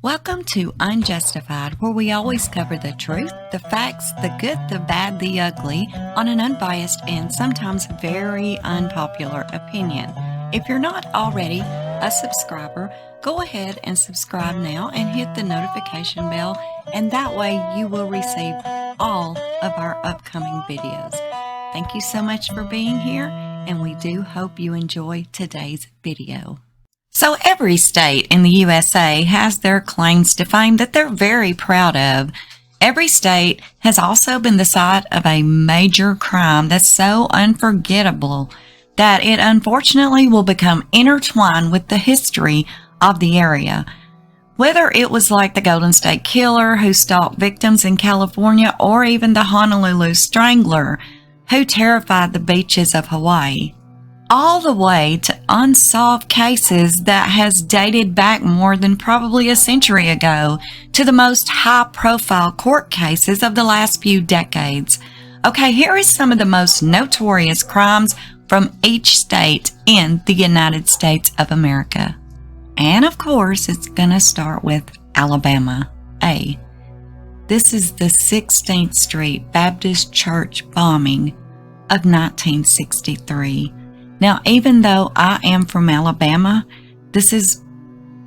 Welcome to UnJustified, where we always cover the truth, the facts, the good, the bad, the ugly, on an unbiased and sometimes very unpopular opinion. If you're not already a subscriber, go ahead and subscribe now and hit the notification bell, and that way you will receive all of our upcoming videos. Thank you so much for being here, and we do hope you enjoy today's video. So every state in the USA has their claims to fame that they're very proud of. Every state has also been the site of a major crime that's so unforgettable that it unfortunately will become intertwined with the history of the area. Whether it was like the Golden State Killer who stalked victims in California, or even the Honolulu Strangler who terrified the beaches of Hawaii, all the way to unsolved cases that has dated back more than probably a century ago to the most high-profile court cases of the last few decades. Okay, here is some of the most notorious crimes from each state in the United States of America. And of course, it's going to start with Alabama. A. This is the 16th Street Baptist Church bombing of 1963. Now, even though I am from Alabama, this is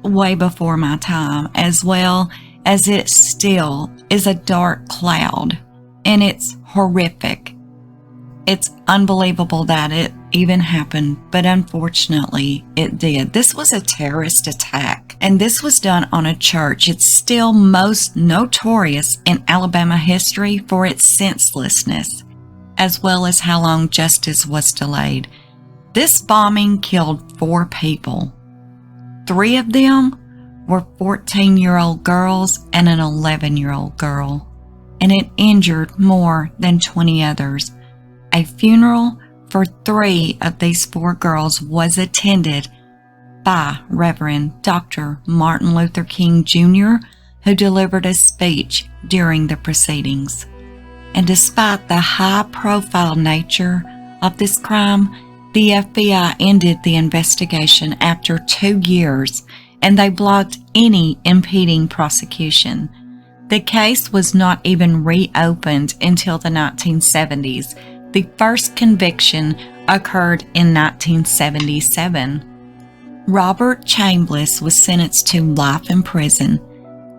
way before my time, as well as it still is a dark cloud, and it's horrific. It's unbelievable that it even happened, but unfortunately it did. This was a terrorist attack, and this was done on a church. It's still most notorious in Alabama history for its senselessness, as well as how long justice was delayed. This bombing killed 4 people. 3 of them were 14-year-old girls and an 11-year-old girl, and it injured more than 20 others. A funeral for 3 of these 4 girls was attended by Reverend Dr. Martin Luther King Jr., who delivered a speech during the proceedings. And despite the high-profile nature of this crime, the FBI ended the investigation after 2 years, and they blocked any impeding prosecution. The case was not even reopened until the 1970s. The first conviction occurred in 1977. Robert Chambliss was sentenced to life in prison.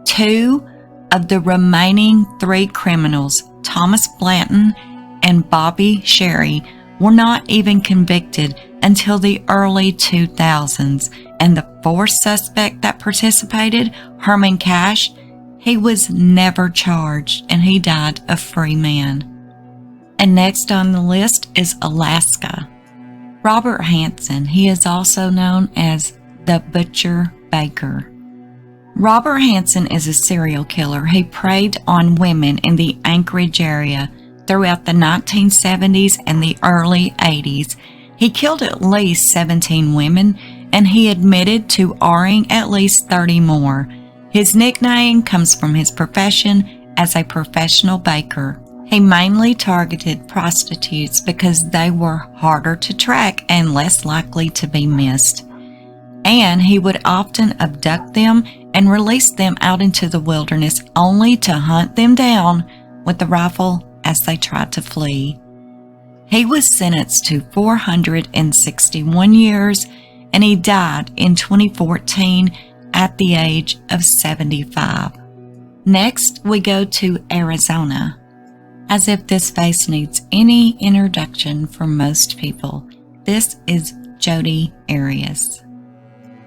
2 of the remaining 3 criminals, Thomas Blanton and Bobby Sherry, were not even convicted until the early 2000s, and the 4th suspect that participated, Herman Cash, he was never charged, and he died a free man. And next on the list is Alaska. Robert Hansen, he is also known as the Butcher Baker. Robert Hansen is a serial killer. He preyed on women in the Anchorage area throughout the 1970s and the early 80s. He killed at least 17 women, and he admitted to R-ing at least 30 more. His nickname comes from his profession as a professional baker. He mainly targeted prostitutes because they were harder to track and less likely to be missed. And he would often abduct them and release them out into the wilderness only to hunt them down with a rifle as they tried to flee. He was sentenced to 461 years, and he died in 2014 at the age of 75. Next, we go to Arizona. As if this face needs any introduction for most people, this is Jodi Arias.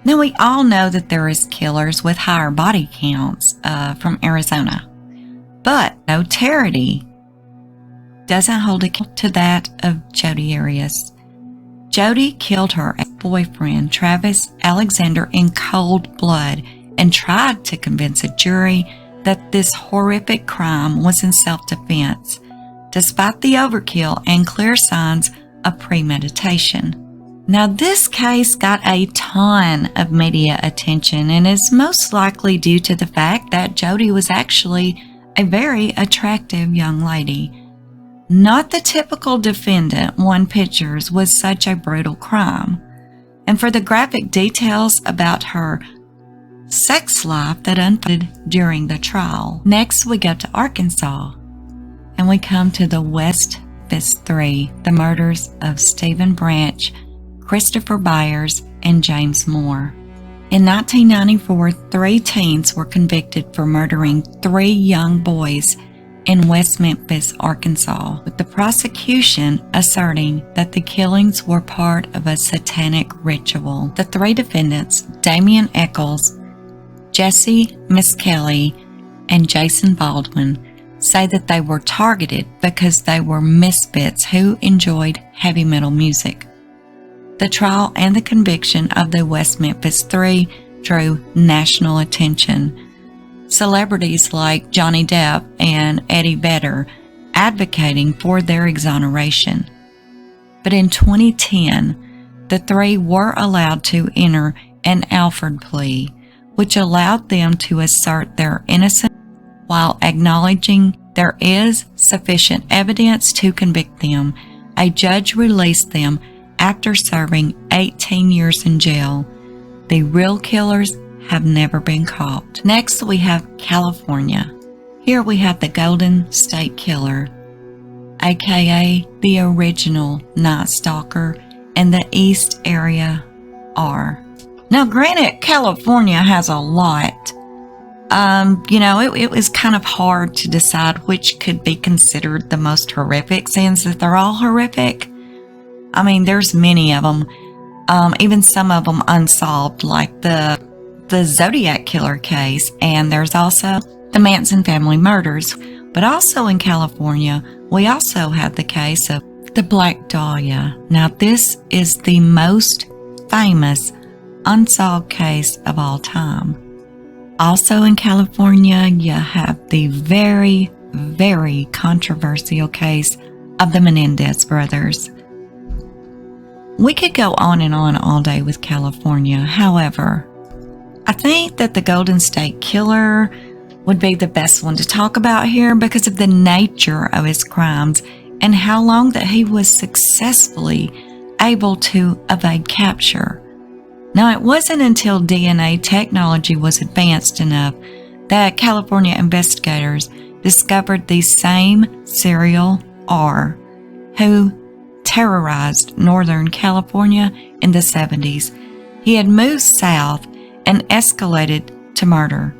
Now, we all know that there is killers with higher body counts from Arizona, but notoriety doesn't hold a candle to that of Jodi Arias. Jodi killed her boyfriend, Travis Alexander, in cold blood and tried to convince a jury that this horrific crime was in self-defense, despite the overkill and clear signs of premeditation. Now, this case got a ton of media attention and is most likely due to the fact that Jodi was actually a very attractive young lady. Not the typical defendant one pictures with such a brutal crime. And for the graphic details about her sex life that unfolded during the trial. Next, we go to Arkansas, and we come to the West Memphis 3, the murders of Stephen Branch, Christopher Byers, and James Moore. In 1994, 3 teens were convicted for murdering 3 young boys in West Memphis, Arkansas, with the prosecution asserting that the killings were part of a satanic ritual. The 3 defendants, Damian Eccles, Jesse Miskelly, and Jason Baldwin, say that they were targeted because they were misfits who enjoyed heavy metal music. The trial and the conviction of the West Memphis 3 drew national attention. Celebrities like Johnny Depp and Eddie Vedder advocating for their exoneration. But in 2010, the 3 were allowed to enter an Alford plea, which allowed them to assert their innocence while acknowledging there is sufficient evidence to convict them. A judge released them after serving 18 years in jail. The real killers have never been caught. Next, we have California. Here we have the Golden State Killer, aka the original Night Stalker, and the East Area R. Now, granted, California has a lot. It was kind of hard to decide which could be considered the most horrific, since that they're all horrific. I mean, there's many of them, even some of them unsolved, like the Zodiac Killer case, and there's also the Manson family murders. But also in California, we also have the case of the Black Dahlia. Now, this is the most famous unsolved case of all time. Also in California, you have the very, very controversial case of the Menendez brothers. We could go on and on all day with California. However, I think that the Golden State Killer would be the best one to talk about here because of the nature of his crimes and how long that he was successfully able to evade capture. Now, it wasn't until DNA technology was advanced enough that California investigators discovered the same serial R who terrorized Northern California in the 70s. He had moved south and escalated to murder,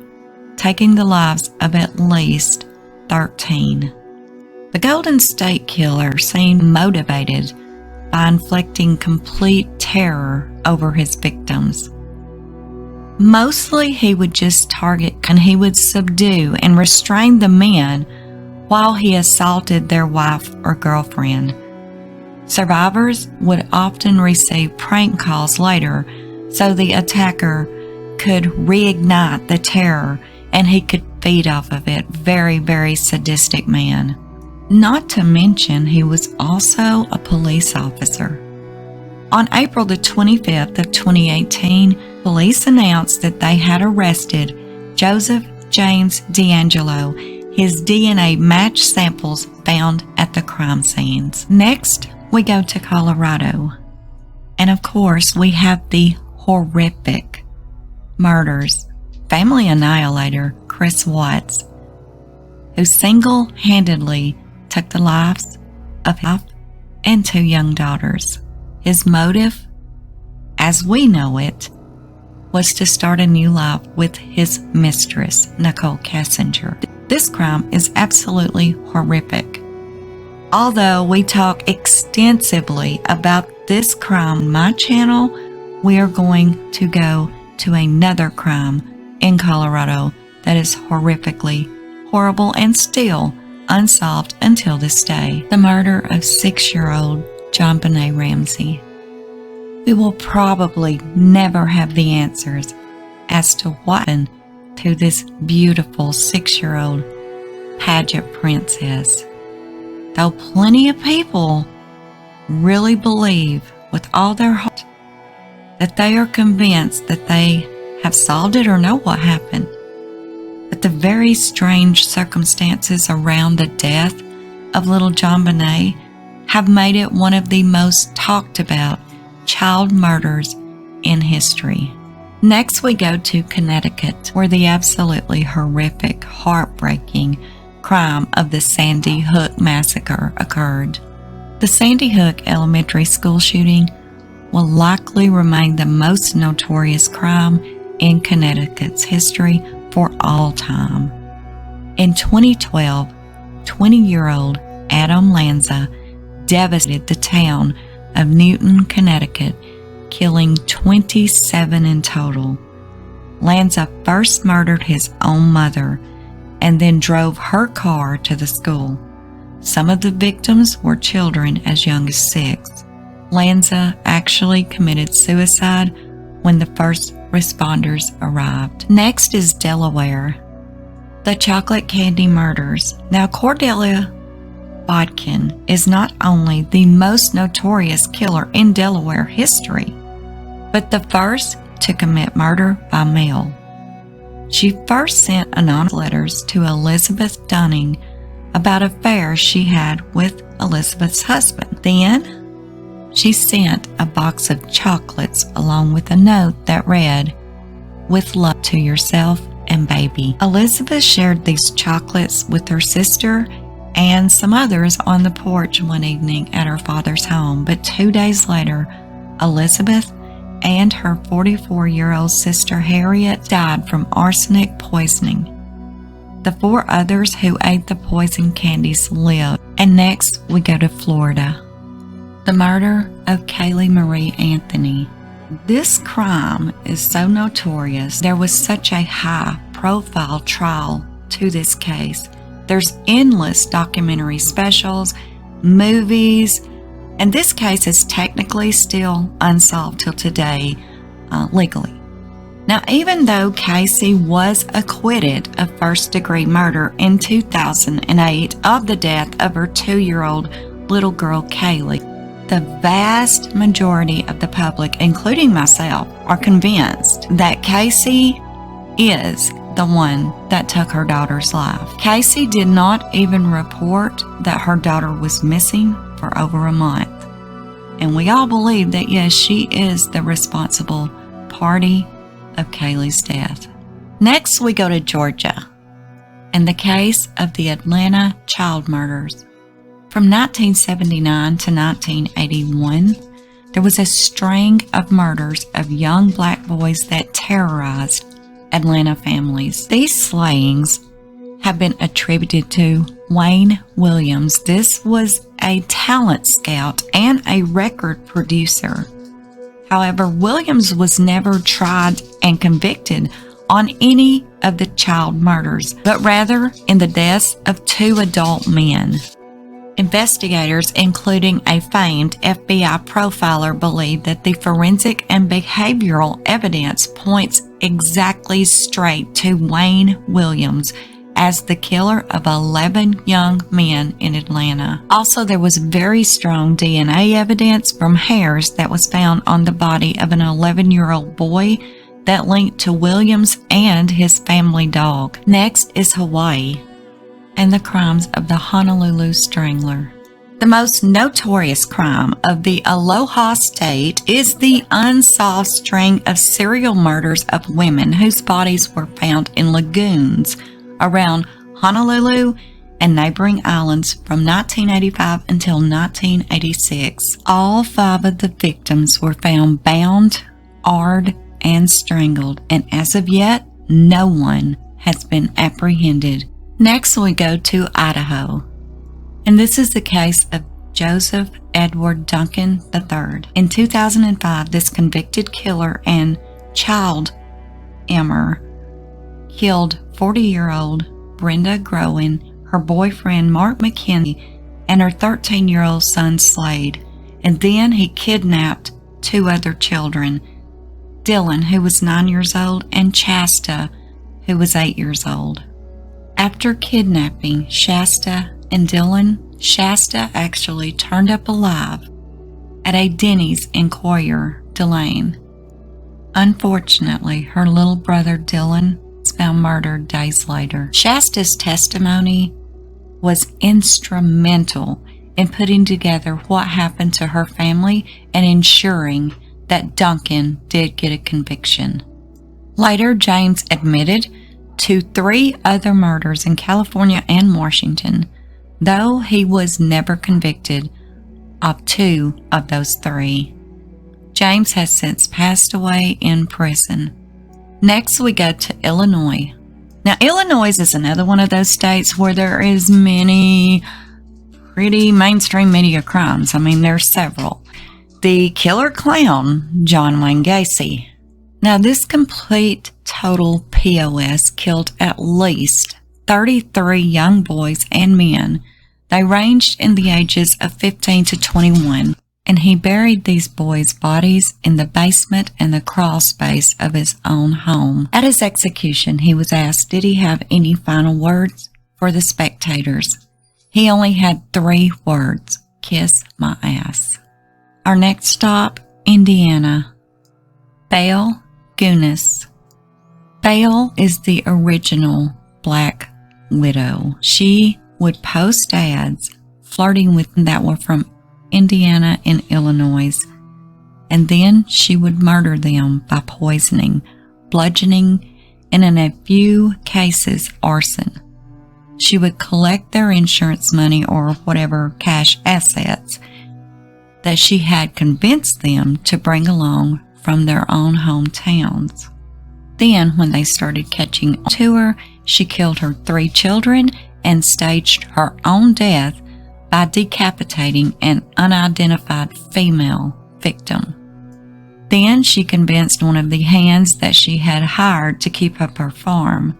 taking the lives of at least 13. The Golden State Killer seemed motivated by inflicting complete terror over his victims. Mostly he would just target and he would subdue and restrain the men while he assaulted their wife or girlfriend. Survivors would often receive prank calls later so the attacker could reignite the terror and he could feed off of it. Very, very sadistic man. Not to mention, he was also a police officer. On April the 25th of 2018, police announced that they had arrested Joseph James D'Angelo. His DNA matched samples found at the crime scenes. Next, we go to Colorado. And of course, we have the horrific murders. Family annihilator Chris Watts, who single-handedly took the lives of his wife and 2 young daughters. His motive, as we know it, was to start a new life with his mistress, Nicole Kassinger. This crime is absolutely horrific. Although we talk extensively about this crime on my channel, we are going to go to another crime in Colorado that is horrifically horrible and still unsolved until this day. The murder of 6-year-old John Benet Ramsey. We will probably never have the answers as to what happened to this beautiful 6-year-old pageant princess. Though plenty of people really believe with all their heart that they are convinced that they have solved it or know what happened. But the very strange circumstances around the death of little John Benet have made it one of the most talked about child murders in history. Next, we go to Connecticut, where the absolutely horrific, heartbreaking crime of the Sandy Hook Massacre occurred. The Sandy Hook Elementary School shooting will likely remain the most notorious crime in Connecticut's history for all time. In 2012, 20-year-old Adam Lanza devastated the town of Newton, Connecticut, killing 27 in total. Lanza first murdered his own mother and then drove her car to the school. Some of the victims were children as young as 6. Lanza actually committed suicide when the first responders arrived. Next is Delaware, the chocolate candy murders. Now, Cordelia Bodkin is not only the most notorious killer in Delaware history, but the first to commit murder by mail. She first sent anonymous letters to Elizabeth Dunning about affairs she had with Elizabeth's husband. Then, she sent a box of chocolates along with a note that read, "With love to yourself and baby." Elizabeth shared these chocolates with her sister and some others on the porch one evening at her father's home, but 2 days later, Elizabeth and her 44-year-old sister Harriet died from arsenic poisoning. The 4 others who ate the poison candies lived. And next, we go to Florida. The murder of Kaylee Marie Anthony. This crime is so notorious. There was such a high-profile trial to this case. There's endless documentary specials, movies, and this case is technically still unsolved till today, legally. Now, even though Casey was acquitted of first-degree murder in 2008 of the death of her 2-year-old little girl Kaylee, the vast majority of the public, including myself, are convinced that Casey is the one that took her daughter's life. Casey did not even report that her daughter was missing for over a month. And we all believe that, yes, she is the responsible party of Kaylee's death. Next, we go to Georgia and the case of the Atlanta child murders. From 1979 to 1981, there was a string of murders of young black boys that terrorized Atlanta families. These slayings have been attributed to Wayne Williams. This was a talent scout and a record producer. However, Williams was never tried and convicted on any of the child murders, but rather in the deaths of 2 adult men. Investigators, including a famed FBI profiler, believe that the forensic and behavioral evidence points exactly straight to Wayne Williams as the killer of 11 young men in Atlanta. Also, there was very strong DNA evidence from hairs that was found on the body of an 11-year-old boy that linked to Williams and his family dog. Next is Hawaii and the crimes of the Honolulu Strangler. The most notorious crime of the Aloha State is the unsolved string of serial murders of women whose bodies were found in lagoons around Honolulu and neighboring islands from 1985 until 1986. All 5 of the victims were found bound, arred, and strangled, and as of yet, no one has been apprehended. Next, we go to Idaho, and this is the case of Joseph Edward Duncan III. In 2005, this convicted killer and child emmer killed 40-year-old Brenda Groen, her boyfriend Mark McKinney, and her 13-year-old son Slade, and then he kidnapped 2 other children, Dylan, who was 9 years old, and Shasta, who was 8 years old. After kidnapping Shasta and Dylan, Shasta actually turned up alive at a Denny's in Coeur d'Alene. Unfortunately, her little brother Dylan was found murdered days later. Shasta's testimony was instrumental in putting together what happened to her family and ensuring that Duncan did get a conviction. Later, James admitted to 3 other murders in California and Washington, though he was never convicted of 2 of those 3. James has since passed away in prison. Next, we go to Illinois. Now, Illinois is another one of those states where there is many pretty mainstream media crimes. I mean, there's several. The killer clown, John Wayne Gacy. Now, this complete total POS killed at least 33 young boys and men. They ranged in the ages of 15 to 21, and he buried these boys' bodies in the basement and the crawl space of his own home. At his execution, he was asked, did he have any final words for the spectators? He only had 3 words: kiss my ass. Our next stop, Indiana. Belle Gunness. Belle is the original Black Widow. She would post ads flirting with that were from Indiana and Illinois, and then she would murder them by poisoning, bludgeoning, and in a few cases, arson. She would collect their insurance money or whatever cash assets that she had convinced them to bring along from their own hometowns. Then, when they started catching to her, she killed her 3 children and staged her own death by decapitating an unidentified female victim. Then she convinced one of the hands that she had hired to keep up her farm,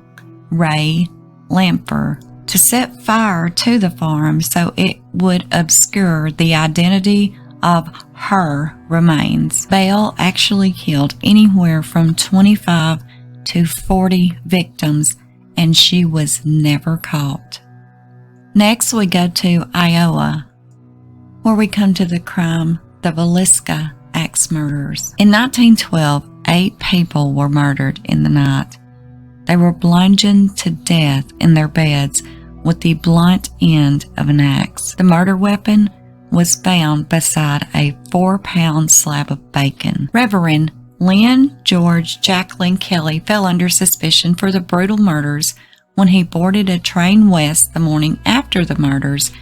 Ray Lampher, to set fire to the farm so it would obscure the identity of her remains. Belle actually killed anywhere from 25 to 40 victims, and she was never caught. Next, we go to Iowa, where we come to the crime, the Villisca Axe murders. In 1912, 8 people were murdered in the night. They were bludgeoned to death in their beds with the blunt end of an axe. The murder weapon was found beside a 4-pound slab of bacon. Reverend Lynn George Jacqueline Kelly fell under suspicion for the brutal murders when he boarded a train west the morning after the murders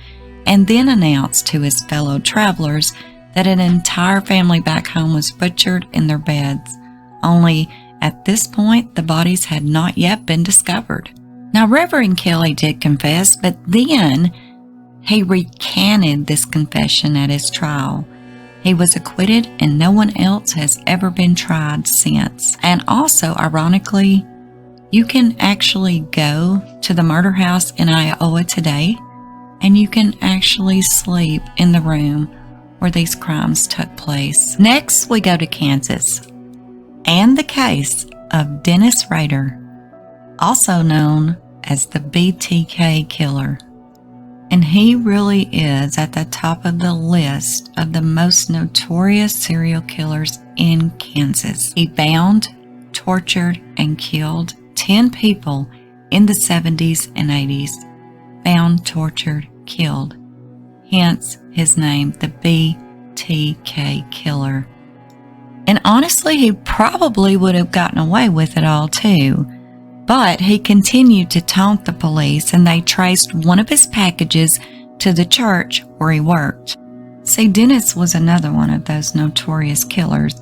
and then announced to his fellow travelers that an entire family back home was butchered in their beds. Only at this point, the bodies had not yet been discovered. Now, Reverend Kelly did confess, but then he recanted this confession at his trial. He was acquitted, and no one else has ever been tried since. And also, ironically, you can actually go to the murder house in Iowa today, and you can actually sleep in the room where these crimes took place. Next, we go to Kansas, and the case of Dennis Rader, also known as the BTK killer. And he really is at the top of the list of the most notorious serial killers in Kansas. He bound, tortured, and killed 10 people in the 70s and 80s. Bound, tortured, killed. Hence his name, the BTK killer. And honestly, he probably would have gotten away with it all too. But he continued to taunt the police, and they traced one of his packages to the church where he worked. See, Dennis was another one of those notorious killers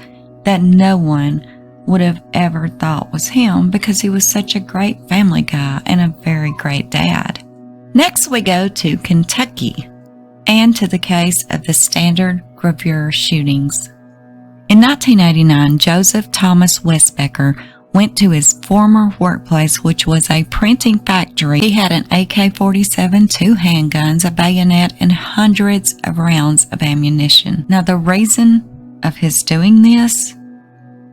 that no one would have ever thought was him because he was such a great family guy and a very great dad. Next, we go to Kentucky and to the case of the Standard Gravure shootings. In 1989, Joseph Thomas Westbecker went to his former workplace, which was a printing factory. He had an AK-47, 2 handguns, a bayonet, and hundreds of rounds of ammunition. Now, the reason of his doing this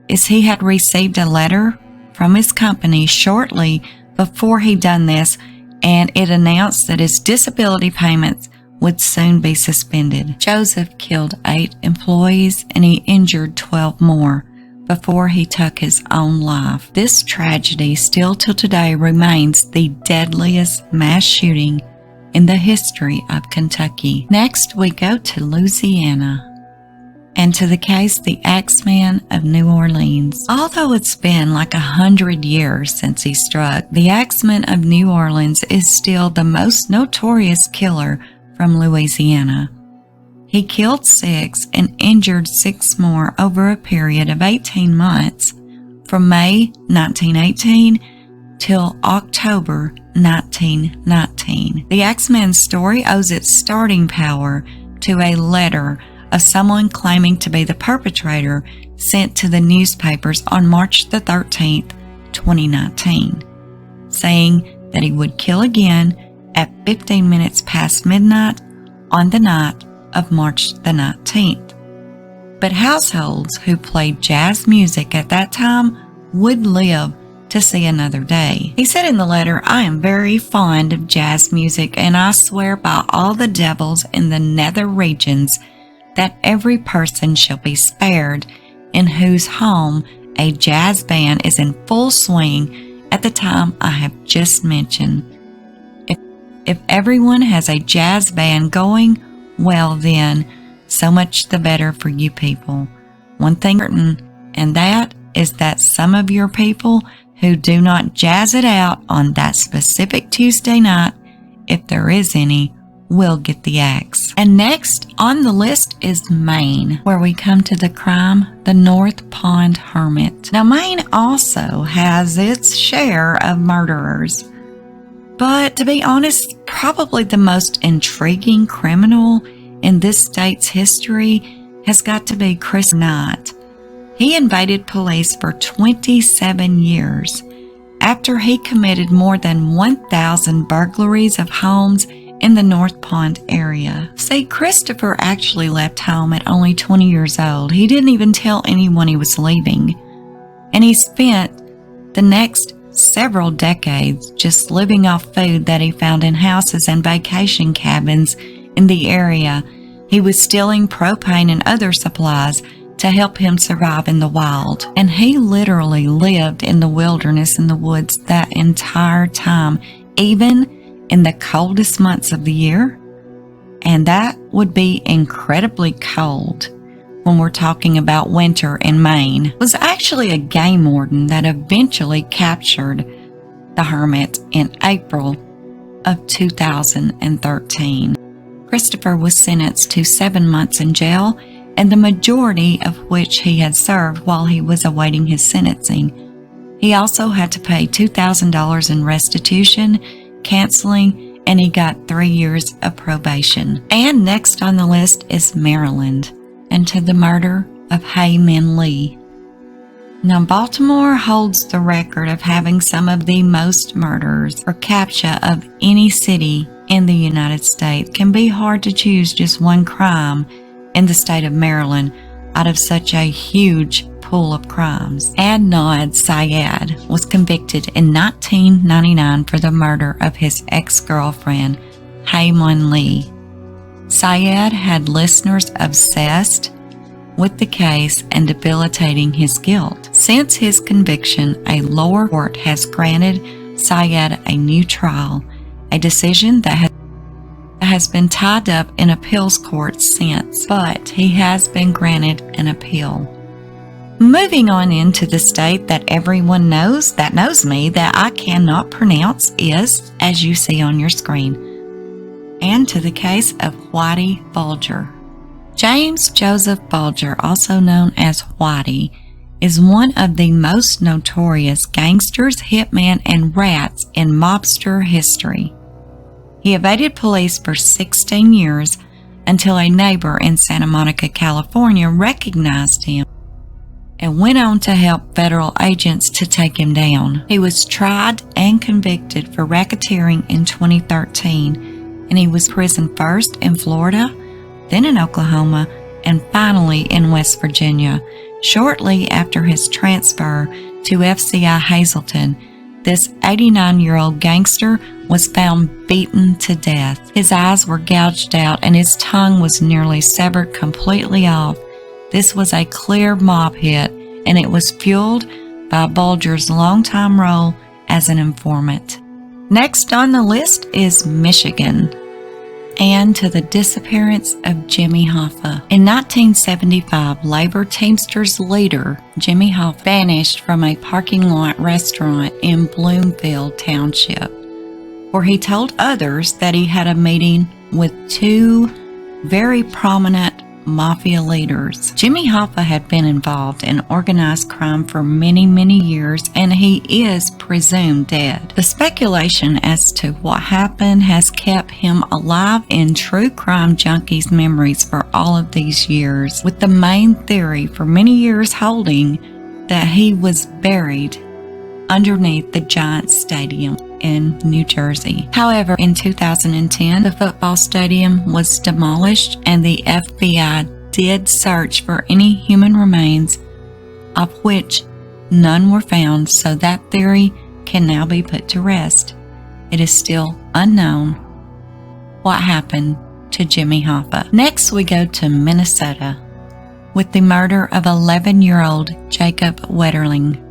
is he had received a letter from his company shortly before he done this, and it announced that his disability payments would soon be suspended. Joseph killed 8 employees and he injured 12 more before he took his own life. This tragedy still till today remains the deadliest mass shooting in the history of Kentucky. Next, we go to Louisiana. And to the case, the Axeman of New Orleans. Although it's been like 100 years since he struck, the Axeman of New Orleans is still the most notorious killer from Louisiana. He killed 6 and injured 6 more over a period of 18 months, from May 1918 till October 1919. The Axeman's story owes its starting power to a letter of someone claiming to be the perpetrator sent to the newspapers on March the 13th, 2019, saying that he would kill again at 15 minutes past midnight on the night of March the 19th. But households who played jazz music at that time would live to see another day. He said in the letter, "I am very fond of jazz music, and I swear by all the devils in the nether regions that every person shall be spared in whose home a jazz band is in full swing at the time I have just mentioned. If everyone has a jazz band going, well then, so much the better for you people. One thing certain, and that is that some of your people who do not jazz it out on that specific Tuesday night, if there is any, will get the axe." And next on the list is Maine, where we come to the crime, the North Pond Hermit. Now, Maine also has its share of murderers, but to be honest, probably the most intriguing criminal in this state's history has got to be Chris Knight. He invaded police for 27 years after he committed more than 1,000 burglaries of homes in the North Pond area. See, Christopher actually left home at only 20 years old. He didn't even tell anyone he was leaving. And he spent the next several decades just living off food that he found in houses and vacation cabins in the area. He was stealing propane and other supplies to help him survive in the wild. And he literally lived in the wilderness in the woods that entire time, even in the coldest months of the year. And that would be incredibly cold when we're talking about winter in Maine. It was actually a game warden that eventually captured the hermit in April of 2013. Christopher was sentenced to 7 months in jail, and the majority of which he had served while he was awaiting his sentencing. He also had to pay $2,000 in restitution, canceling, and he got 3 years of probation. And next on the list is Maryland, and to the murder of Hae Min Lee. Now, Baltimore holds the record of having some of the most murders per capita of any city in the United States. It can be hard to choose just one crime in the state of Maryland out of such a huge pool of crimes. Adnan Syed was convicted in 1999 for the murder of his ex-girlfriend, Hae Min Lee. Syed had listeners obsessed with the case and debilitating his guilt. Since his conviction, a lower court has granted Syed a new trial, a decision that has been tied up in appeals courts since, but he has been granted an appeal. Moving on into the state that everyone knows, that knows me, that I cannot pronounce is, as you see on your screen, and to the case of Whitey Bulger. James Joseph Bulger, also known as Whitey, is one of the most notorious gangsters, hitmen, and rats in mobster history. He evaded police for 16 years until a neighbor in Santa Monica, California recognized him and went on to help federal agents to take him down. He was tried and convicted for racketeering in 2013, and he was imprisoned first in Florida, then in Oklahoma, and finally in West Virginia. Shortly after his transfer to FCI Hazleton, this 89-year-old gangster was found beaten to death. His eyes were gouged out and his tongue was nearly severed completely off. This was a clear mob hit, and it was fueled by Bulger's longtime role as an informant. Next on the list is Michigan. and to the disappearance of Jimmy Hoffa. In 1975, labor Teamsters leader Jimmy Hoffa vanished from a parking lot restaurant in Bloomfield Township, where he told others that he had a meeting with two very prominent mafia leaders. Jimmy Hoffa had been involved in organized crime for many, many years, and he is presumed dead. The speculation as to what happened has kept him alive in true crime junkies' memories for all of these years, with the main theory for many years holding that he was buried underneath the Giants Stadium in New Jersey. However, in 2010, the football stadium was demolished and the FBI did search for any human remains, of which none were found, so that theory can now be put to rest. It is still unknown what happened to Jimmy Hoffa. Next, we go to Minnesota with the murder of 11-year-old Jacob Wetterling.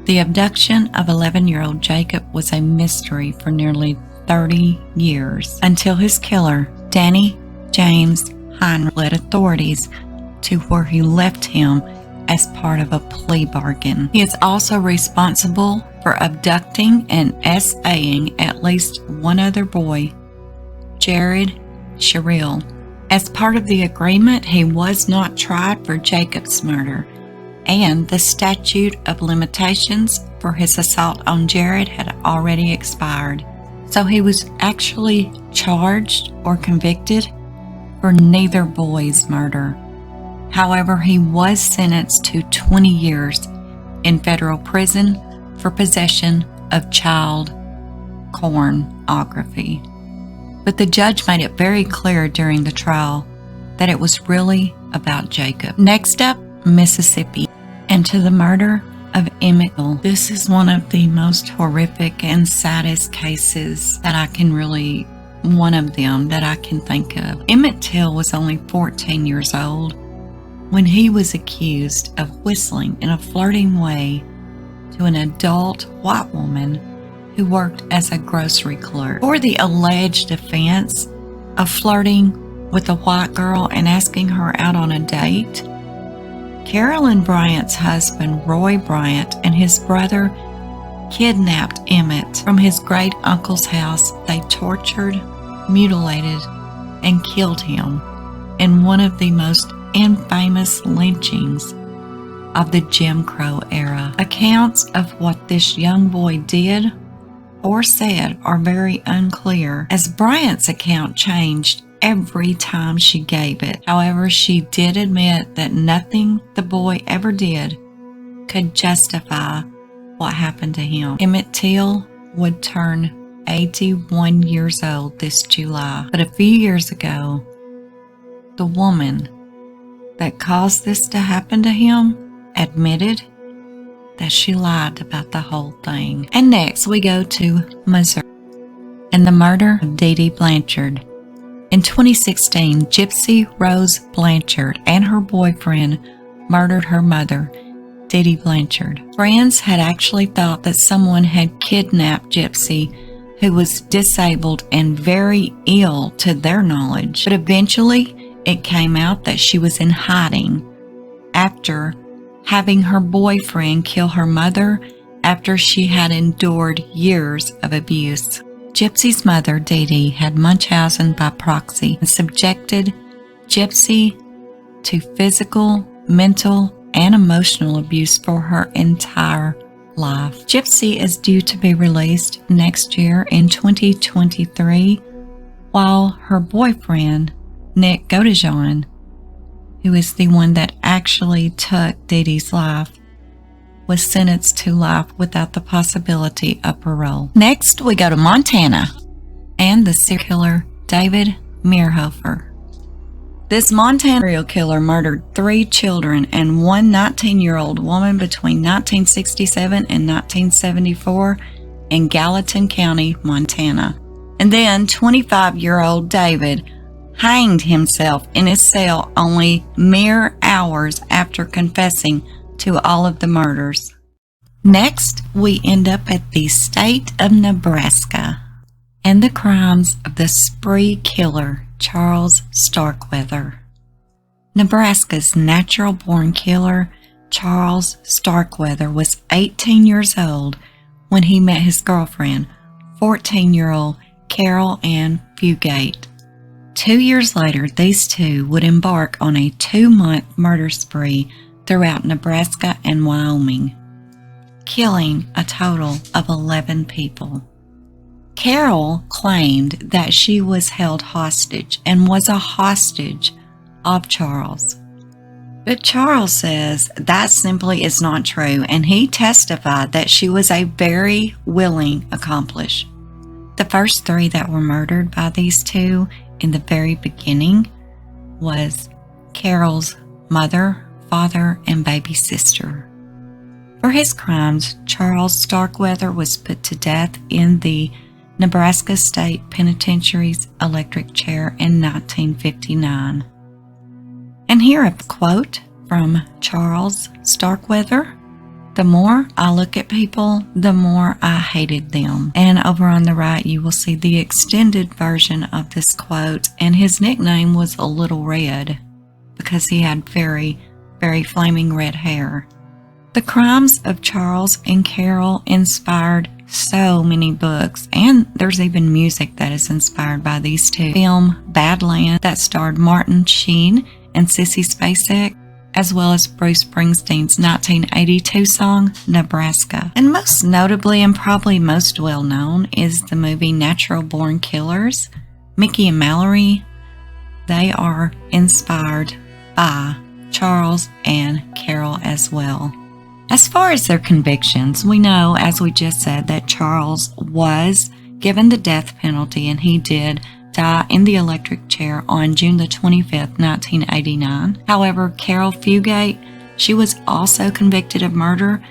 The abduction of 11-year-old Jacob was a mystery for nearly 30 years until his killer, Danny James Heinrich, led authorities to where he left him as part of a plea bargain. He is also responsible for abducting and SAing at least one other boy, Jared Sherrill. As part of the agreement, he was not tried for Jacob's murder, and the statute of limitations for his assault on Jared had already expired. So he was actually charged or convicted for neither boy's murder. However, he was sentenced to 20 years in federal prison for possession of child pornography. But the judge made it very clear during the trial that it was really about Jacob. Next up, Mississippi, and to the murder of Emmett Till. This is one of the most horrific and saddest cases that I can think of. Emmett Till was only 14 years old when he was accused of whistling in a flirting way to an adult white woman who worked as a grocery clerk. For the alleged offense of flirting with a white girl and asking her out on a date, Carolyn Bryant's husband, Roy Bryant, and his brother kidnapped Emmett from his great-uncle's house. They tortured, mutilated, and killed him in one of the most infamous lynchings of the Jim Crow era. Accounts of what this young boy did or said are very unclear, as Bryant's account changed every time she gave it. However, she did admit that nothing the boy ever did could justify what happened to him. Emmett Till would turn 81 years old this July. But a few years ago, the woman that caused this to happen to him admitted that she lied about the whole thing. And next we go to Missouri and the murder of Dee Dee Blanchard. In 2016, Gypsy Rose Blanchard and her boyfriend murdered her mother, Dee Dee Blanchard. Friends had actually thought that someone had kidnapped Gypsy, who was disabled and very ill to their knowledge. But eventually, it came out that she was in hiding after having her boyfriend kill her mother after she had endured years of abuse. Gypsy's mother, Dee Dee, had Munchausen by proxy and subjected Gypsy to physical, mental, and emotional abuse for her entire life. Gypsy is due to be released next year in 2023, while her boyfriend, Nick Godejohn, who is the one that actually took Dee Dee's life, was sentenced to life without the possibility of parole. Next, we go to Montana and the serial killer David Meerhofer. This Montana serial killer murdered 3 children and one 19-year-old woman between 1967 and 1974 in Gallatin County, Montana. And then 25-year-old David hanged himself in his cell only mere hours after confessing to all of the murders. Next, we end up at the state of Nebraska and the crimes of the spree killer Charles Starkweather. Nebraska's natural-born killer Charles Starkweather was 18 years old when he met his girlfriend, 14-year-old Carol Ann Fugate. 2 years later, these two would embark on a 2-month murder spree throughout Nebraska and Wyoming, killing a total of 11 people. Carol claimed that she was held hostage and was a hostage of Charles. But Charles says that simply is not true, and he testified that she was a very willing accomplice. The first 3 that were murdered by these two in the very beginning was Carol's mother, father, and baby sister. For his crimes, Charles Starkweather was put to death in the Nebraska State Penitentiary's electric chair in 1959. And here a quote from Charles Starkweather: "The more I look at people, the more I hated them." And over on the right, you will see the extended version of this quote, and his nickname was a Little Red because he had very, very flaming red hair. The crimes of Charles and Carol inspired so many books, and there's even music that is inspired by these two. Film Badland that starred Martin Sheen and Sissy Spacek, as well as Bruce Springsteen's 1982 song, Nebraska. And most notably, and probably most well known, is the movie Natural Born Killers. Mickey and Mallory, they are inspired by Charles and Carol as well. As far as their convictions, we know, as we just said, that Charles was given the death penalty, and he did die in the electric chair on June the 25th, 1989. However, Carol Fugate, she was also convicted of murder,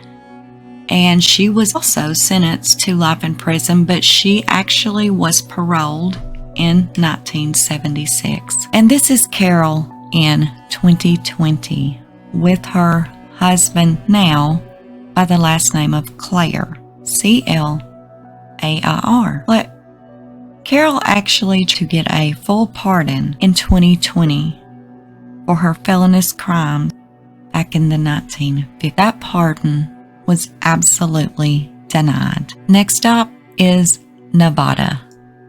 and she was also sentenced to life in prison, but she actually was paroled in 1976. And this is Carol in 2020 with her husband now by the last name of Clair, C-L-A-I-R. But Carol actually to get a full pardon in 2020 for her felonious crimes back in the 1950s. That pardon was absolutely denied. Next up is Navada,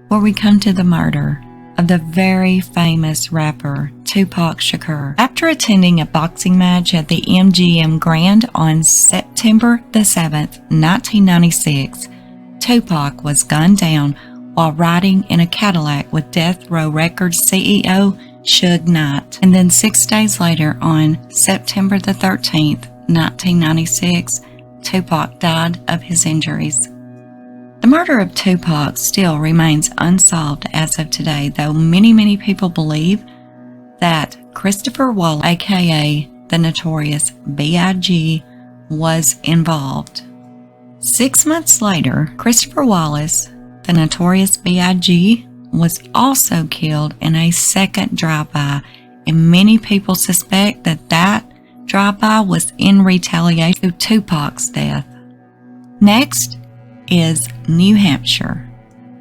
where we come to the murder of the very famous rapper Tupac Shakur. After attending a boxing match at the MGM Grand on September the 7th, 1996, Tupac was gunned down while riding in a Cadillac with Death Row Records CEO Suge Knight. And then 6 days later, on September the 13th, 1996, Tupac died of his injuries. The murder of Tupac still remains unsolved as of today, though many people believe that Christopher Wallace, aka the Notorious B.I.G., was involved. 6 months later, Christopher Wallace, the Notorious B.I.G., was also killed in a second drive-by, and many people suspect that that drive-by was in retaliation to Tupac's death. Next is New Hampshire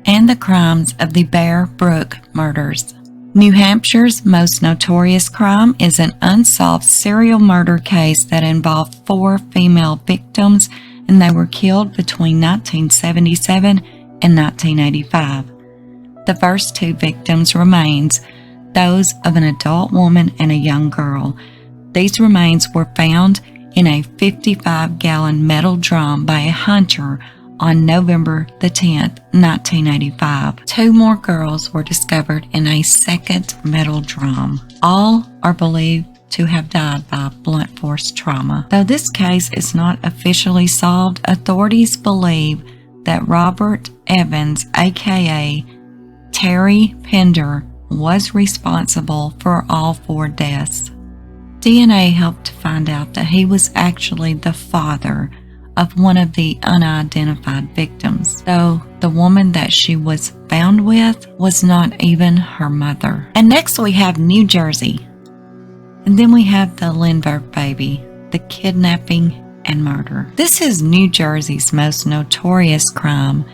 and the crimes of the Bear Brook murders. New Hampshire's most notorious crime is an unsolved serial murder case that involved 4 female victims, and they were killed between 1977 and 1985. The first 2 victims' remains, those of an adult woman and a young girl. These remains were found in a 55-gallon metal drum by a hunter on November the 10th, 1985. 2 more girls were discovered in a second metal drum. All are believed to have died by blunt force trauma. Though this case is not officially solved, authorities believe that Robert Evans, aka Terry Pender, was responsible for all 4 deaths. DNA helped to find out that he was actually the father of one of the unidentified victims, though the woman that she was found with was not even her mother. And next we have New Jersey. And then we have the Lindbergh baby, the kidnapping and murder. This is New Jersey's most notorious crime.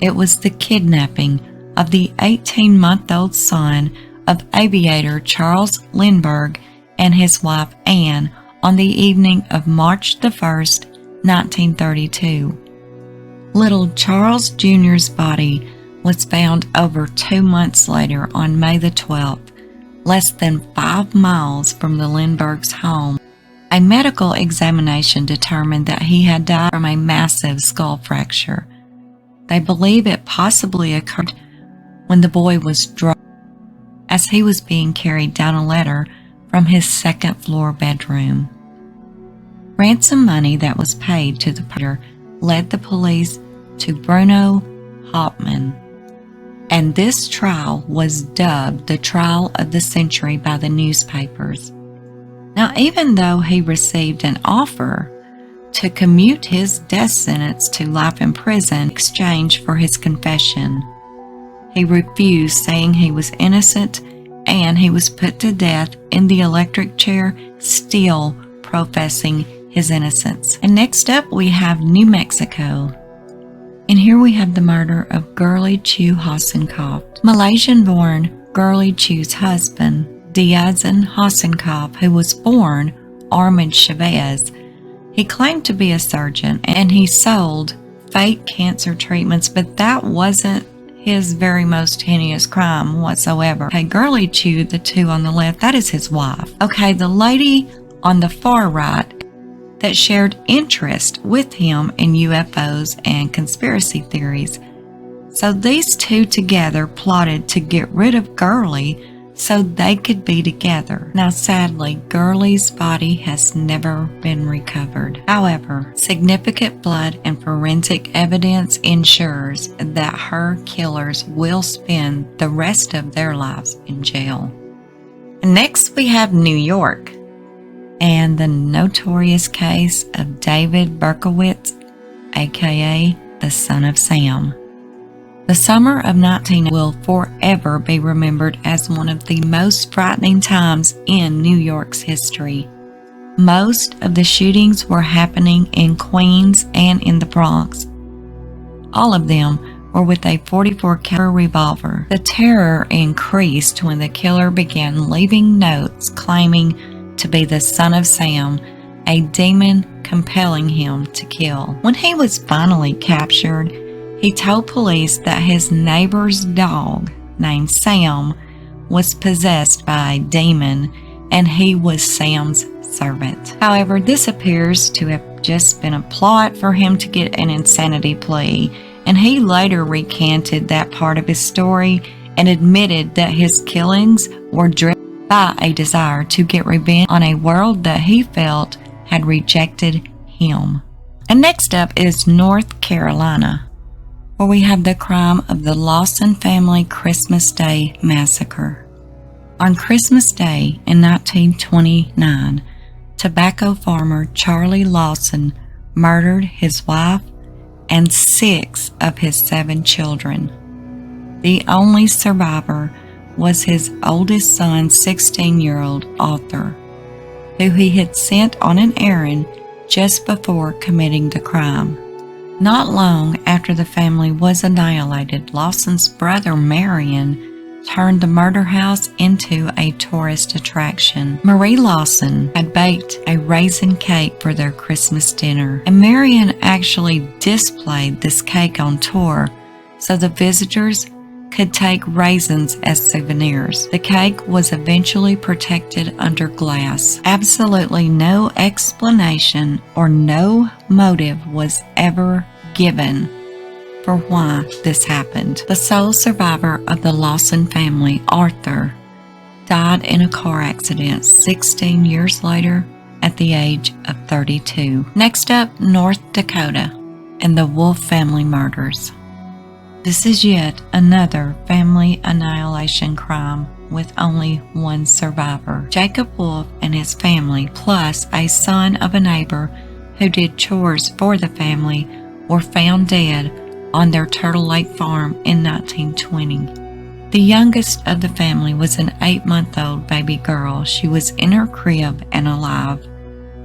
It was the kidnapping of the 18-month-old son of aviator Charles Lindbergh and his wife Anne on the evening of March the 1st, 1932. Little Charles Jr.'s body was found over 2 months later on May the 12th, less than 5 miles from the Lindberghs' home. A medical examination determined that he had died from a massive skull fracture. They believe it possibly occurred when the boy was drugged as he was being carried down a ladder from his second-floor bedroom. Ransom money that was paid to the perpetrator led the police to Bruno Hauptmann, and this trial was dubbed the trial of the century by the newspapers. Now, even though he received an offer to commute his death sentence to life in prison in exchange for his confession, he refused, saying he was innocent, and he was put to death in the electric chair, still professing his innocence. And next up, we have New Mexico. And here we have the murder of Gurley Chu Hassenkopf. Malaysian-born Gurley Chu's husband, Diazan Hassenkopf, who was born Armand Chavez. He claimed to be a surgeon and he sold fake cancer treatments, but that wasn't his very most heinous crime whatsoever. Okay, Gurley Chu, the two on the left, that is his wife. Okay, the lady on the far right that shared interest with him in UFOs and conspiracy theories. So these two together plotted to get rid of Gurley so they could be together. Now, sadly, Gurley's body has never been recovered. However, significant blood and forensic evidence ensures that her killers will spend the rest of their lives in jail. Next, we have New York and the notorious case of David Berkowitz, aka the Son of Sam. The summer of 19 will forever be remembered as one of the most frightening times in New York's history. Most of the shootings were happening in Queens and in the Bronx. All of them were with a .44 caliber revolver. The terror increased when the killer began leaving notes claiming to be the Son of Sam, a demon compelling him to kill. When he was finally captured, he told police that his neighbor's dog, named Sam, was possessed by a demon and he was Sam's servant. However, this appears to have just been a plot for him to get an insanity plea, and he later recanted that part of his story and admitted that his killings were driven by a desire to get revenge on a world that he felt had rejected him. And next up is North Carolina, where we have the crime of the Lawson family Christmas Day massacre. On Christmas Day in 1929, tobacco farmer Charlie Lawson murdered his wife and 6 of his 7 children. The only survivor was his oldest son, 16-year-old Arthur, who he had sent on an errand just before committing the crime. Not long after the family was annihilated, Lawson's brother Marion turned the murder house into a tourist attraction. Marie Lawson had baked a raisin cake for their Christmas dinner, and Marion actually displayed this cake on tour so the visitors could take raisins as souvenirs. The cake was eventually protected under glass. Absolutely no explanation or no motive was ever given for why this happened. The sole survivor of the Lawson family, Arthur, died in a car accident 16 years later at the age of 32. Next up, North Dakota and the Wolf family murders. This is yet another family annihilation crime with only one survivor. Jacob Wolf and his family, plus a son of a neighbor who did chores for the family, were found dead on their Turtle Lake farm in 1920. The youngest of the family was an 8-month-old baby girl. She was in her crib and alive,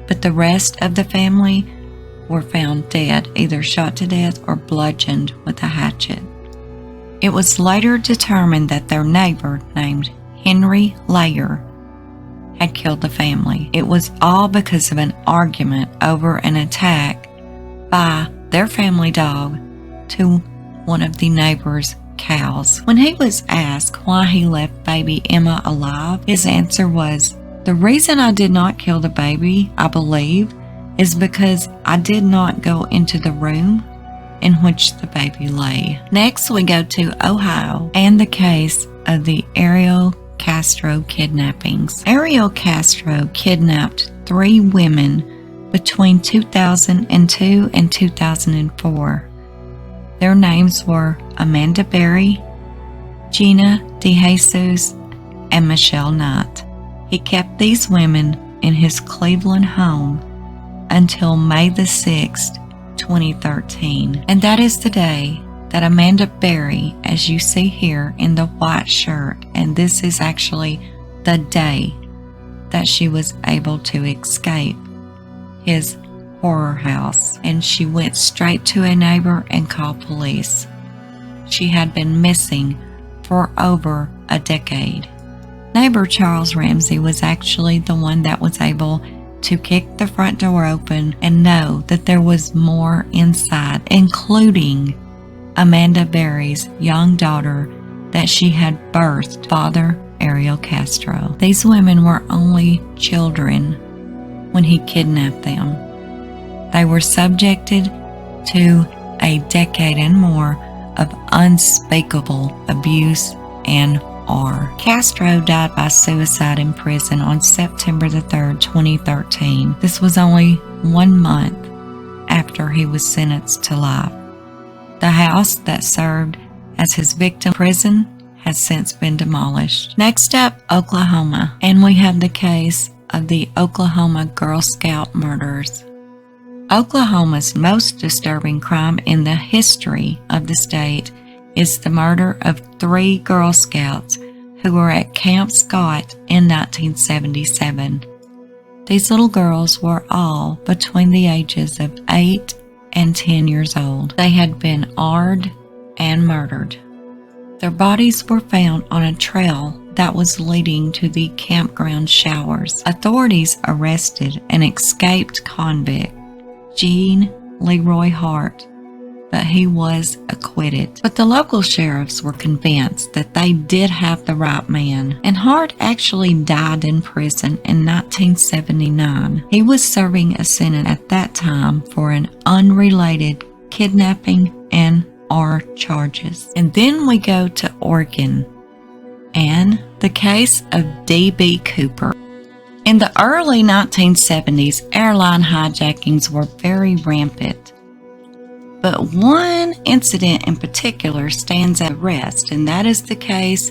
but the rest of the family were found dead, either shot to death or bludgeoned with a hatchet. It was later determined that their neighbor, named Henry Layer, had killed the family. It was all because of an argument over an attack by their family dog to one of the neighbor's cows. When he was asked why he left baby Emma alive, his answer was, "The reason I did not kill the baby, I believe, is because I did not go into the room in which the baby lay." Next, we go to Ohio and the case of the Ariel Castro kidnappings. Ariel Castro kidnapped 3 women between 2002 and 2004. Their names were Amanda Berry, Gina DeJesus, and Michelle Knight. He kept these women in his Cleveland home until May the 6th, 2013. And that is the day that Amanda Berry, as you see here in the white shirt, and this is actually the day that she was able to escape his horror house, and she went straight to a neighbor and called police. She had been missing for over a decade. Neighbor Charles Ramsey was actually the one that was able to kick the front door open and know that there was more inside, including Amanda Berry's young daughter that she had birthed, Father Ariel Castro. These women were only children when he kidnapped them. They were subjected to a decade and more of unspeakable abuse and horror. Castro died by suicide in prison on September the 3rd, 2013. This was only 1 month after he was sentenced to life. The house that served as his victim prison has since been demolished. Next up, Oklahoma, and we have the case of the Oklahoma Girl Scout murders. Oklahoma's most disturbing crime in the history of the state is the murder of 3 Girl Scouts who were at Camp Scott in 1977. These little girls were all between the ages of 8 and 10 years old. They had been arred and murdered. Their bodies were found on a trail that was leading to the campground showers. Authorities arrested an escaped convict, Gene Leroy Hart, but he was acquitted. But the local sheriffs were convinced that they did have the right man, and Hart actually died in prison in 1979. He was serving a sentence at that time for an unrelated kidnapping and R charges. And then we go to Oregon and the case of D.B. Cooper. In the early 1970s, airline hijackings were very rampant. But one incident in particular stands out rest, and that is the case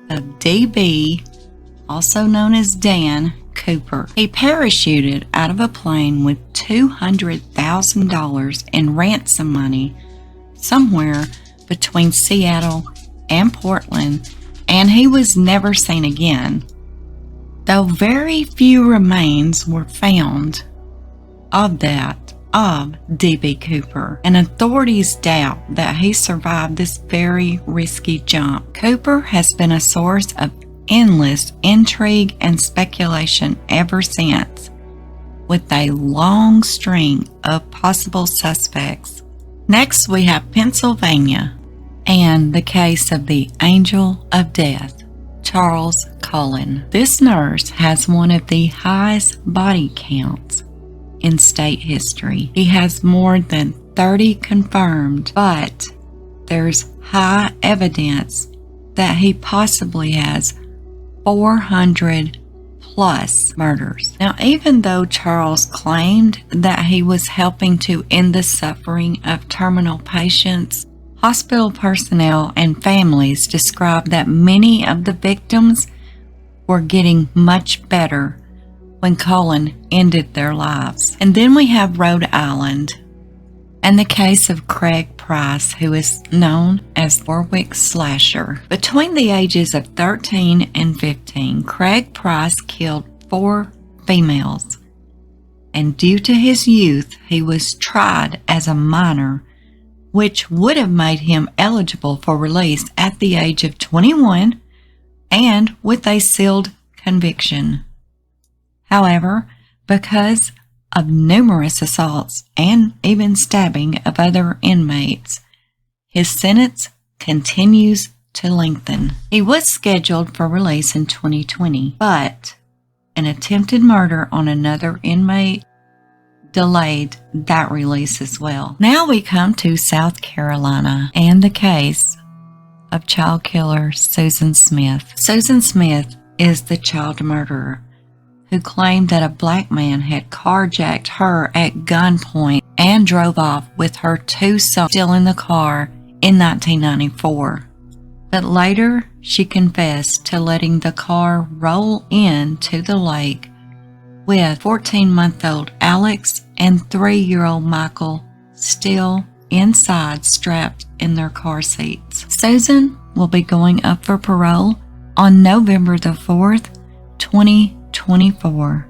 of D.B., also known as Dan Cooper. He parachuted out of a plane with $200,000 in ransom money somewhere between Seattle and Portland, and he was never seen again, though very few remains were found of D.B. Cooper, and authorities doubt that he survived this very risky jump. Cooper has been a source of endless intrigue and speculation ever since, with a long string of possible suspects. Next, we have Pennsylvania and the case of the Angel of Death, Charles Cullen. This nurse has one of the highest body counts in state history. He has more than 30 confirmed, but there's high evidence that he possibly has 400 plus murders. Now, even though Charles claimed that he was helping to end the suffering of terminal patients, hospital personnel and families described that many of the victims were getting much better when Cullen ended their lives. And then we have Rhode Island and the case of Craig Price, who is known as Warwick Slasher. Between the ages of 13 and 15, Craig Price killed 4 females, and due to his youth, he was tried as a minor which would have made him eligible for release at the age of 21 and with a sealed conviction. However, because of numerous assaults and even stabbing of other inmates, his sentence continues to lengthen. He was scheduled for release in 2020, but an attempted murder on another inmate delayed that release as well. Now we come to South Carolina and the case of child killer Susan Smith. Susan Smith is the child murderer who claimed that a black man had carjacked her at gunpoint and drove off with her two sons still in the car in 1994. But later she confessed to letting the car roll into the lake with 14-month-old Alex and 3-year-old Michael still inside, strapped in their car seats. Susan will be going up for parole on November the 4th, 2024,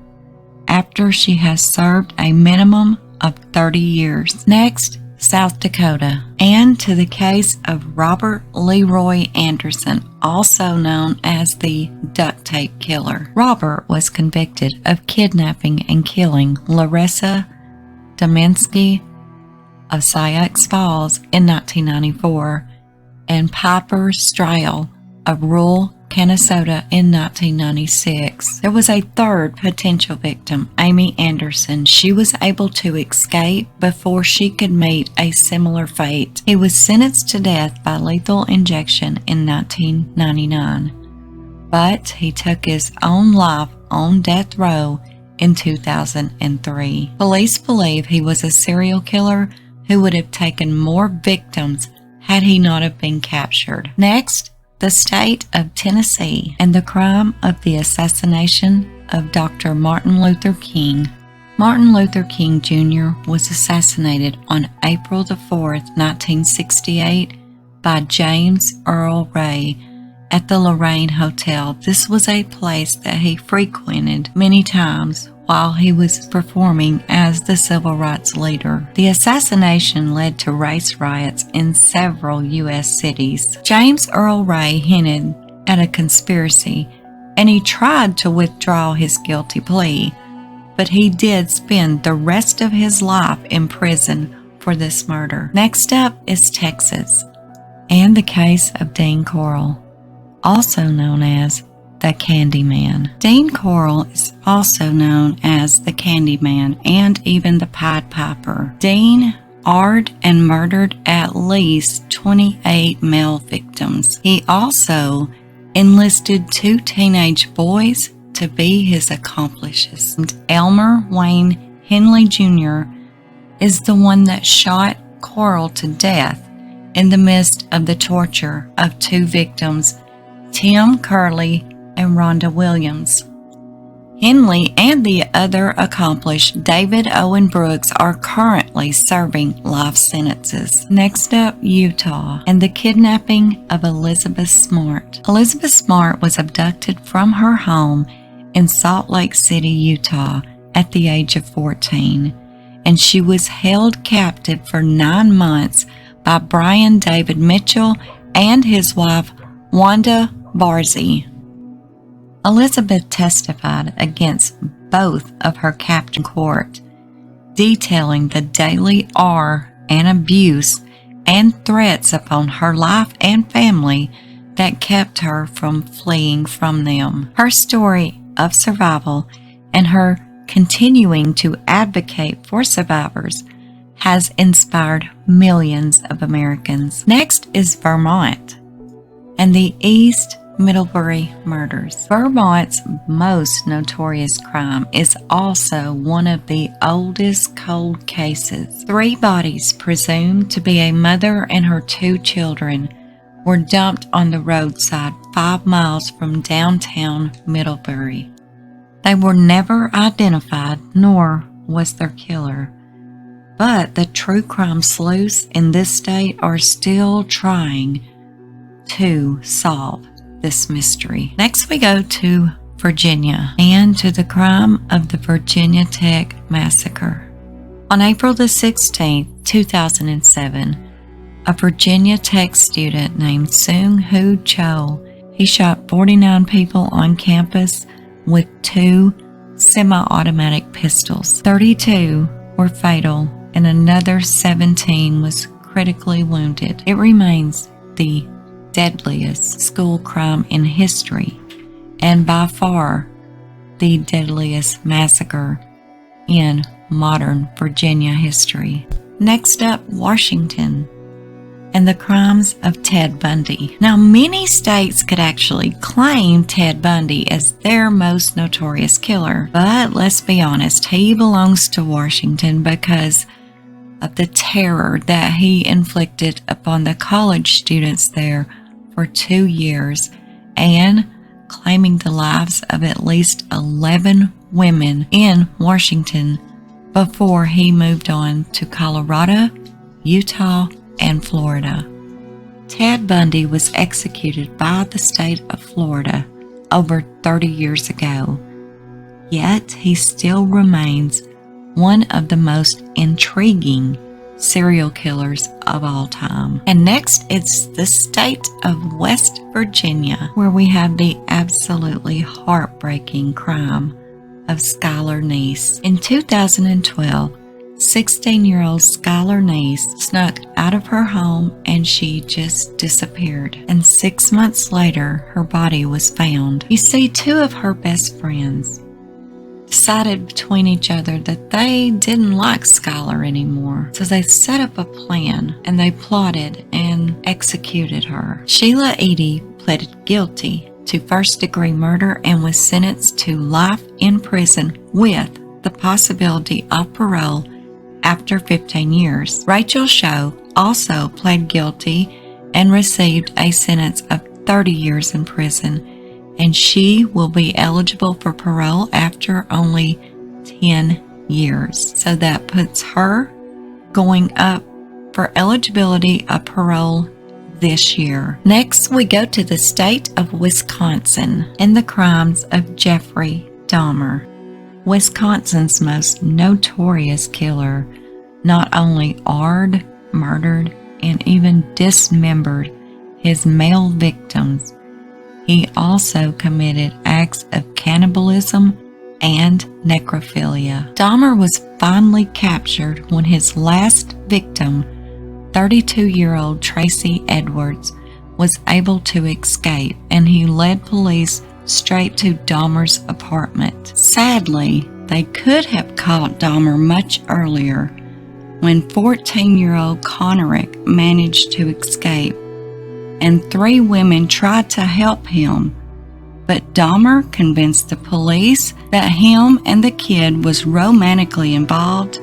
after she has served a minimum of 30 years. Next, South Dakota, and to the case of Robert Leroy Anderson, also known as the duct tape killer. Robert was convicted of kidnapping and killing Larissa Dominski of Sioux Falls in 1994 and Piper Strail of rural Minnesota in 1996. There was a third potential victim, Amy Anderson. She was able to escape before she could meet a similar fate. He was sentenced to death by lethal injection in 1999, but he took his own life on death row in 2003. Police believe he was a serial killer who would have taken more victims had he not have been captured. Next, the state of Tennessee and the crime of the assassination of Dr. Martin Luther King. Martin Luther King Jr. was assassinated on April the 4th, 1968 by James Earl Ray at the Lorraine Hotel. This was a place that he frequented many times while he was performing as the civil rights leader. The assassination led to race riots in several U.S. cities. James Earl Ray hinted at a conspiracy, and he tried to withdraw his guilty plea, but he did spend the rest of his life in prison for this murder. Next up is Texas, and the case of Dean Corll, also known as the Candyman. Dean Corll is also known as the Candyman and even the Pied Piper. Dean arred and murdered at least 28 male victims. He also enlisted 2 teenage boys to be his accomplices. And Elmer Wayne Henley Jr. is the one that shot Corll to death in the midst of the torture of 2 victims, Tim Curley and Rhonda Williams. Henley and the other accomplice, David Owen Brooks, are currently serving life sentences. Next up, Utah, and the kidnapping of Elizabeth Smart. Elizabeth Smart was abducted from her home in Salt Lake City, Utah, at the age of 14, and she was held captive for 9 months by Brian David Mitchell and his wife, Wanda Barzee. Elizabeth testified against both of her captors in court, detailing the daily awe and abuse and threats upon her life and family that kept her from fleeing from them. Her story of survival and her continuing to advocate for survivors has inspired millions of Americans. Next is Vermont and the East Middlebury murders. Vermont's most notorious crime is also one of the oldest cold cases. 3 bodies presumed to be a mother and her 2 children were dumped on the roadside 5 miles from downtown Middlebury. They were never identified, nor was their killer. But the true crime sleuths in this state are still trying to solve this mystery. Next we go to Virginia and to the crime of the Virginia Tech massacre. On April the 16th, 2007, a Virginia Tech student named Sung Hoo Cho. He shot 49 people on campus with 2 semi-automatic pistols. 32 were fatal and another 17 was critically wounded. It remains the deadliest school crime in history and by far the deadliest massacre in modern Virginia history. Next up, Washington and the crimes of Ted Bundy. Now, many states could actually claim Ted Bundy as their most notorious killer, but let's be honest, he belongs to Washington because of the terror that he inflicted upon the college students there for 2 years and claiming the lives of at least 11 women in Washington before he moved on to Colorado, Utah, and Florida. Ted Bundy was executed by the state of Florida over 30 years ago, yet he still remains one of the most intriguing serial killers of all time. And next, it's the state of West Virginia, where we have the absolutely heartbreaking crime of Skylar Neese. In 2012, 16-year-old Skylar Neese snuck out of her home and she just disappeared. And 6 months later, her body was found. You see, 2 of her best friends decided between each other that they didn't like Skylar anymore. So they set up a plan and they plotted and executed her. Sheila Edie pleaded guilty to first-degree murder and was sentenced to life in prison with the possibility of parole after 15 years. Rachel Show also pled guilty and received a sentence of 30 years in prison, and she will be eligible for parole after only 10 years. So that puts her going up for eligibility of parole this year. Next, we go to the state of Wisconsin and the crimes of Jeffrey Dahmer. Wisconsin's most notorious killer not only AR'd, murdered, and even dismembered his male victims, he also committed acts of cannibalism and necrophilia. Dahmer was finally captured when his last victim, 32-year-old Tracy Edwards, was able to escape, and he led police straight to Dahmer's apartment. Sadly, they could have caught Dahmer much earlier when 14-year-old Conorick managed to escape, and 3 women tried to help him, but Dahmer convinced the police that him and the kid was romantically involved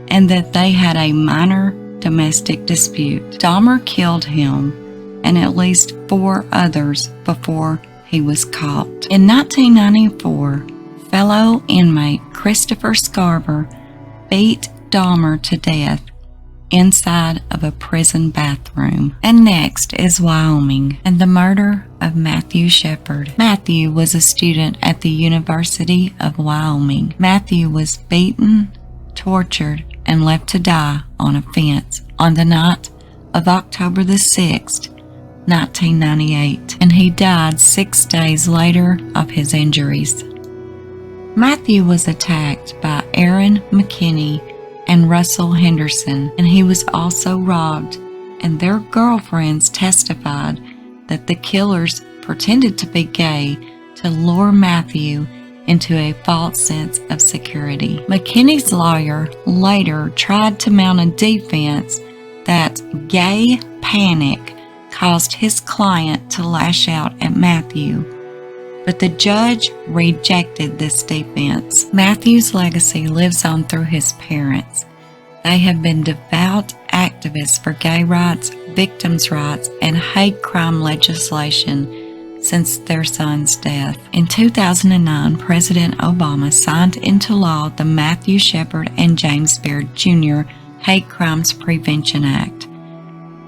and that they had a minor domestic dispute. Dahmer killed him and at least 4 others before he was caught. In 1994, fellow inmate Christopher Scarver beat Dahmer to death inside of a prison bathroom. And next is Wyoming and the murder of Matthew Shepard. Matthew was a student at the University of Wyoming. Matthew was beaten, tortured, and left to die on a fence on the night of October the 6th, 1998, and he died 6 days later of his injuries. Matthew was attacked by Aaron McKinney and Russell Henderson, and he was also robbed, and their girlfriends testified that the killers pretended to be gay to lure Matthew into a false sense of security. McKinney's lawyer later tried to mount a defense that gay panic caused his client to lash out at Matthew, but the judge rejected this defense. Matthew's legacy lives on through his parents. They have been devout activists for gay rights, victims' rights, and hate crime legislation since their son's death. In 2009, President Obama signed into law the Matthew Shepard and James Baird Jr. Hate Crimes Prevention Act.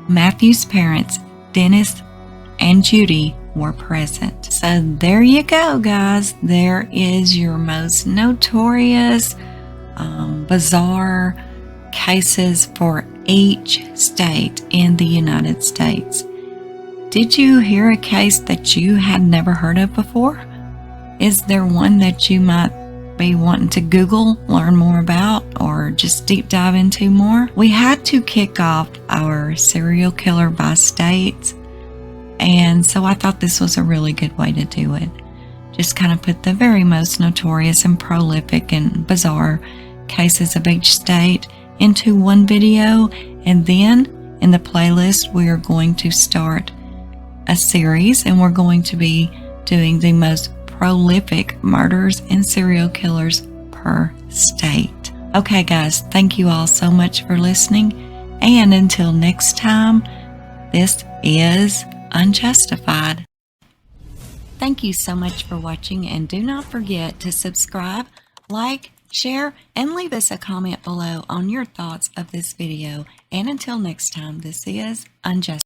Matthew's parents, Dennis and Judy, were present. So there you go, guys. There is your most notorious, bizarre cases for each state in the United States. Did you hear a case that you had never heard of before? Is there one that you might be wanting to Google, learn more about, or just deep dive into more? We had to kick off our serial killer by states, and so I thought this was a really good way to do it. Just kind of put the very most notorious and prolific and bizarre cases of each state into one video, and then in the playlist we are going to start a series, and we're going to be doing the most prolific murders and serial killers per state. Okay guys, thank you all so much for listening, and until next time, this is Unjustified. Thank you so much for watching, and do not forget to subscribe, like, share, and leave us a comment below on your thoughts of this video. And until next time, this is Unjustified.